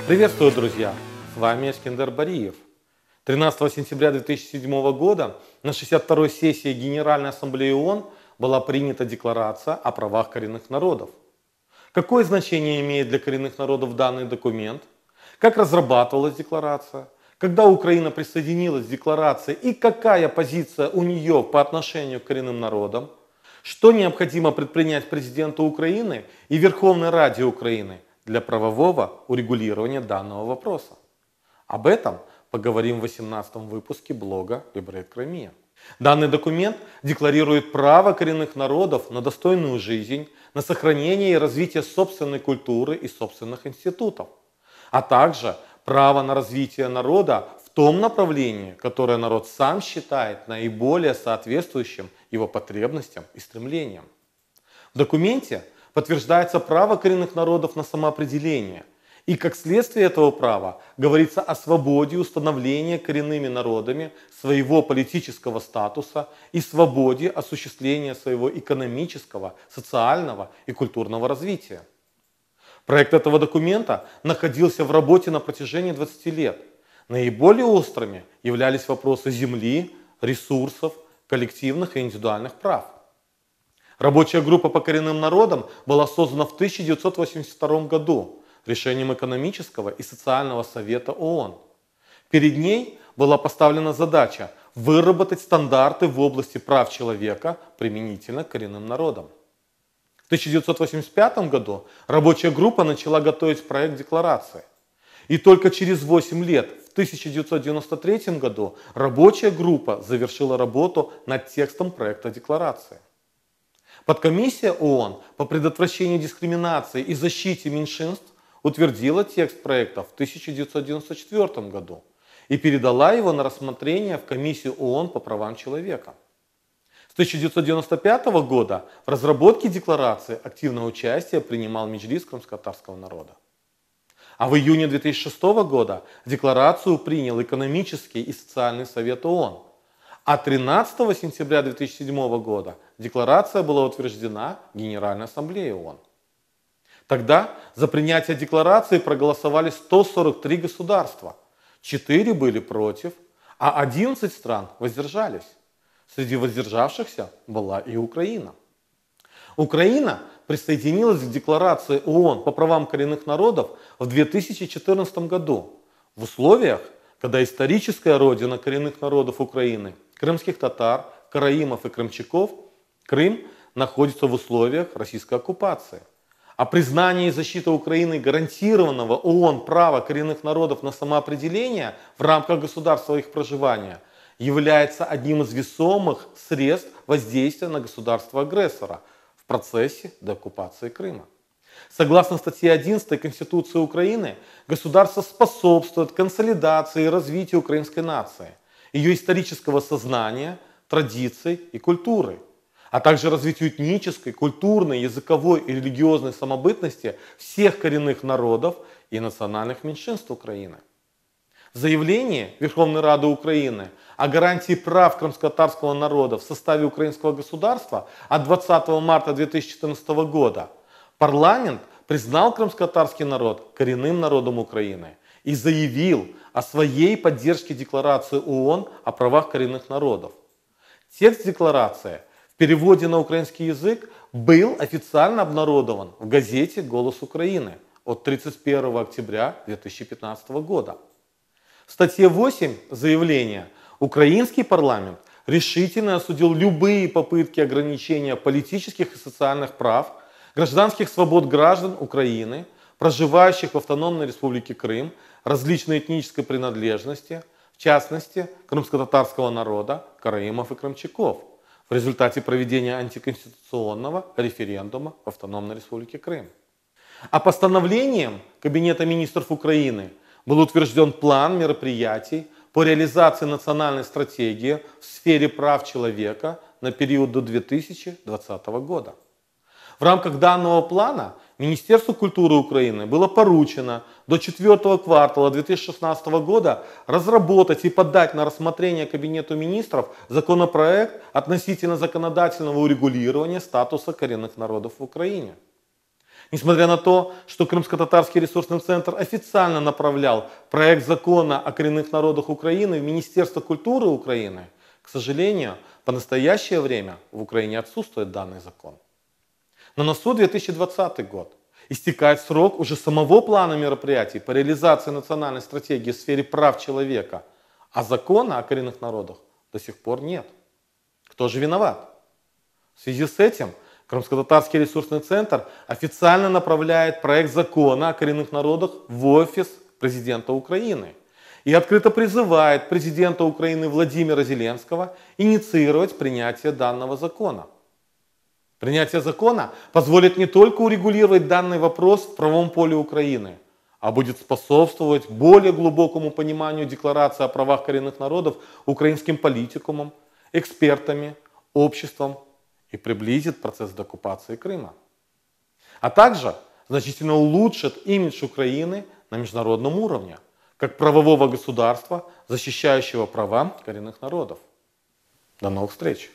Приветствую, друзья! С вами Эскендер Бариев. 13 сентября 2007 года на 62-й сессии Генеральной Ассамблеи ООН была принята Декларация о правах коренных народов. Какое значение имеет для коренных народов данный документ? Как разрабатывалась декларация? Когда Украина присоединилась к декларации и какая позиция у нее по отношению к коренным народам? Что необходимо предпринять президенту Украины и Верховной Раде Украины для правового урегулирования данного вопроса? Об этом поговорим в 18-м выпуске блога Либрет Кремия. Данный документ декларирует право коренных народов на достойную жизнь, на сохранение и развитие собственной культуры и собственных институтов, а также право на развитие народа в том направлении, которое народ сам считает наиболее соответствующим его потребностям и стремлениям. В документе подтверждается право коренных народов на самоопределение, и как следствие этого права говорится о свободе установления коренными народами своего политического статуса и свободе осуществления своего экономического, социального и культурного развития. Проект этого документа находился в работе на протяжении 20 лет. Наиболее острыми являлись вопросы земли, ресурсов, коллективных и индивидуальных прав. Рабочая группа по коренным народам была создана в 1982 году решением экономического и социального совета ООН. Перед ней была поставлена задача выработать стандарты в области прав человека применительно к коренным народам. В 1985 году рабочая группа начала готовить проект декларации. И только через 8 лет, в 1993 году, рабочая группа завершила работу над текстом проекта декларации. Подкомиссия ООН по предотвращению дискриминации и защите меньшинств утвердила текст проекта в 1994 году и передала его на рассмотрение в Комиссию ООН по правам человека. С 1995 года в разработке декларации активное участие принимал Меджлис крымско-татарского народа. А в июне 2006 года декларацию принял Экономический и социальный совет ООН. А 13 сентября 2007 года декларация была утверждена Генеральной Ассамблеей ООН. Тогда за принятие декларации проголосовали 143 государства, 4 были против, а 11 стран воздержались. Среди воздержавшихся была и Украина. Украина присоединилась к декларации ООН по правам коренных народов в 2014 году в условиях, когда историческая родина коренных народов Украины, крымских татар, караимов и крымчаков, Крым, находится в условиях российской оккупации. А признание и защита Украины гарантированного ООН права коренных народов на самоопределение в рамках государства их проживания является одним из весомых средств воздействия на государство-агрессора в процессе деоккупации Крыма. Согласно статье 11 Конституции Украины, государство способствует консолидации и развитию украинской нации, ее исторического сознания, традиций и культуры, а также развитию этнической, культурной, языковой и религиозной самобытности всех коренных народов и национальных меньшинств Украины. В заявлении Верховной Рады Украины о гарантии прав крымско-татарского народа в составе украинского государства от 20 марта 2014 года парламент признал крымско-татарский народ коренным народом Украины и заявил о своей поддержке декларации ООН о правах коренных народов. Текст декларации в переводе на украинский язык был официально обнародован в газете «Голос Украины» от 31 октября 2015 года. В статье 8 заявления украинский парламент решительно осудил любые попытки ограничения политических и социальных прав, гражданских свобод граждан Украины, проживающих в Автономной Республике Крым, различной этнической принадлежности, в частности, крымско-татарского народа, караимов и крымчаков, в результате проведения антиконституционного референдума в Автономной Республике Крым. А постановлением Кабинета министров Украины был утвержден план мероприятий по реализации национальной стратегии в сфере прав человека на период до 2020 года. В рамках данного плана Министерству культуры Украины было поручено до 4 квартала 2016 года разработать и подать на рассмотрение Кабинету министров законопроект относительно законодательного урегулирования статуса коренных народов в Украине. Несмотря на то, что Крымско-Татарский ресурсный центр официально направлял проект закона о коренных народах Украины в Министерство культуры Украины, к сожалению, по настоящее время в Украине отсутствует данный закон. Но на носу 2020 год. Истекает срок уже самого плана мероприятий по реализации национальной стратегии в сфере прав человека, а закона о коренных народах до сих пор нет. Кто же виноват? В связи с этим Крымско-Татарский ресурсный центр официально направляет проект закона о коренных народах в офис президента Украины и открыто призывает президента Украины Владимира Зеленского инициировать принятие данного закона. Принятие закона позволит не только урегулировать данный вопрос в правом поле Украины, а будет способствовать более глубокому пониманию Декларации о правах коренных народов украинским политикумом, экспертами, обществом и приблизит процесс деоккупации Крыма. А также значительно улучшит имидж Украины на международном уровне, как правового государства, защищающего права коренных народов. До новых встреч!